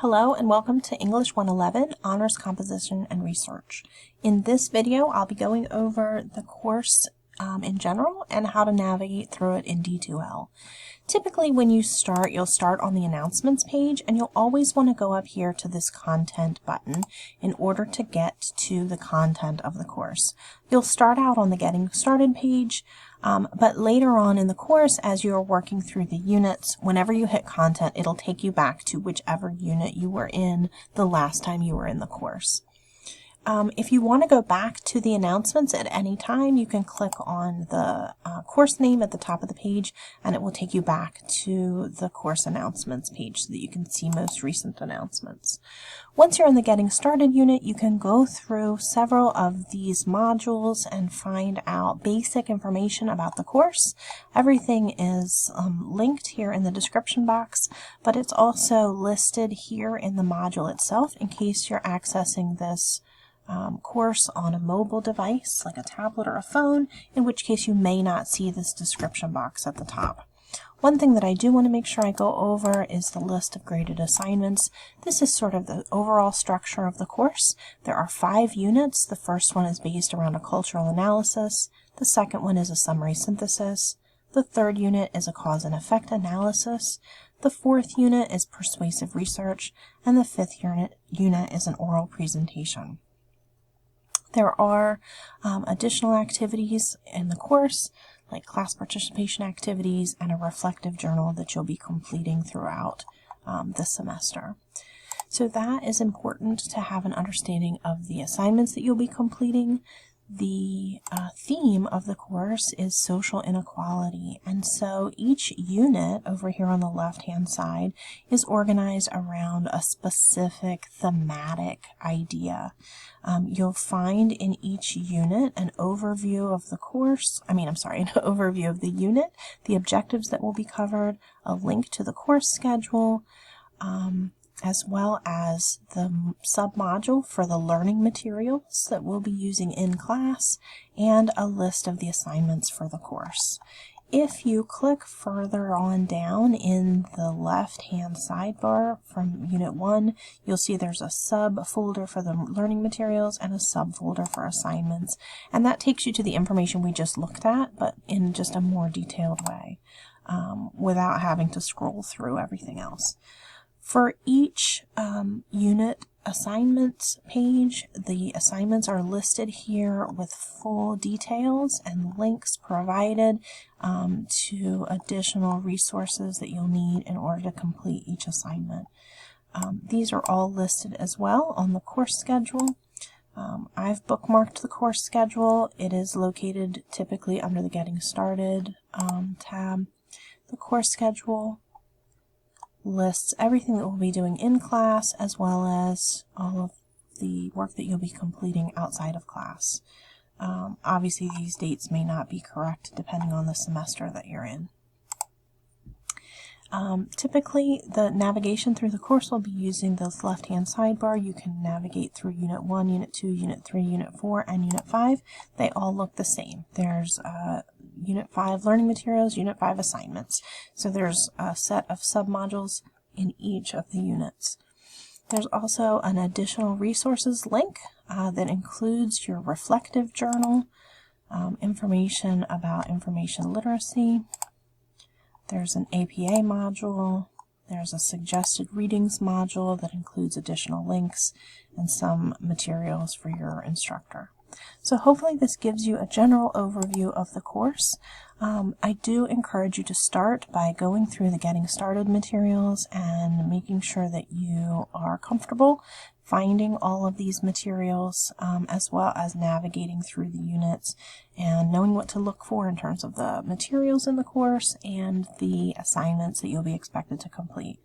Hello and welcome to English 111, Honors Composition and Research. In this video, I'll be going over the course in general and how to navigate through it in D2L. Typically when you start, you'll start on the announcements page and you'll always want to go up here to this content button in order to get to the content of the course. You'll start out on the Getting Started page, but later on in the course, as you're working through the units, whenever you hit content, it'll take you back to whichever unit you were in the last time you were in the course. If you want to go back to the announcements at any time, you can click on the course name at the top of the page and it will take you back to the course announcements page so that you can see most recent announcements. Once you're in the Getting Started unit, you can go through several of these modules and find out basic information about the course. Everything is linked here in the description box, but it's also listed here in the module itself in case you're accessing this course on a mobile device like a tablet or a phone, in which case you may not see this description box at the top. One thing that I do want to make sure I go over is the list of graded assignments. This is sort of the overall structure of the course. There are 5 units. The first one is based around a cultural analysis. The second one is a summary synthesis. The third unit is a cause and effect analysis. The fourth unit is persuasive research. And the fifth unit is an oral presentation. There are additional activities in the course, like class participation activities and a reflective journal that you'll be completing throughout the semester. So that is important to have an understanding of the assignments that you'll be completing. The theme of the course is social inequality, and so each unit over here on the left-hand side is organized around a specific thematic idea. You'll find in each unit an overview of the course, an overview of the unit, the objectives that will be covered, a link to the course schedule, as well as the sub-module for the learning materials that we'll be using in class, and a list of the assignments for the course. If you click further on down in the left-hand sidebar from Unit 1, you'll see there's a sub-folder for the learning materials and a sub-folder for assignments, and that takes you to the information we just looked at, but in just a more detailed way, without having to scroll through everything else. For each unit assignments page, the assignments are listed here with full details and links provided to additional resources that you'll need in order to complete each assignment. These are all listed as well on the course schedule. I've bookmarked the course schedule. It is located typically under the Getting Started tab. The course schedule lists everything that we'll be doing in class, as well as all of the work that you'll be completing outside of class. Obviously, these dates may not be correct depending on the semester that you're in. Typically, the navigation through the course will be using this left-hand sidebar. You can navigate through Unit 1, Unit 2, Unit 3, Unit 4, and Unit 5. They all look the same. There's Unit 5 learning materials, Unit 5 assignments. So there's a set of submodules in each of the units. There's also an additional resources link that includes your reflective journal, information about information literacy. There's an APA module. There's a suggested readings module that includes additional links and some materials for your instructor. So hopefully this gives you a general overview of the course. I do encourage you to start by going through the Getting Started materials and making sure that you are comfortable finding all of these materials, as well as navigating through the units and knowing what to look for in terms of the materials in the course and the assignments that you'll be expected to complete.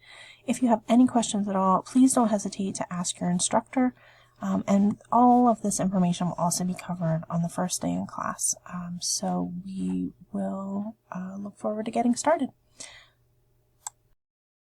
If you have any questions at all, please don't hesitate to ask your instructor. And all of this information will also be covered on the first day in class. So we will look forward to getting started.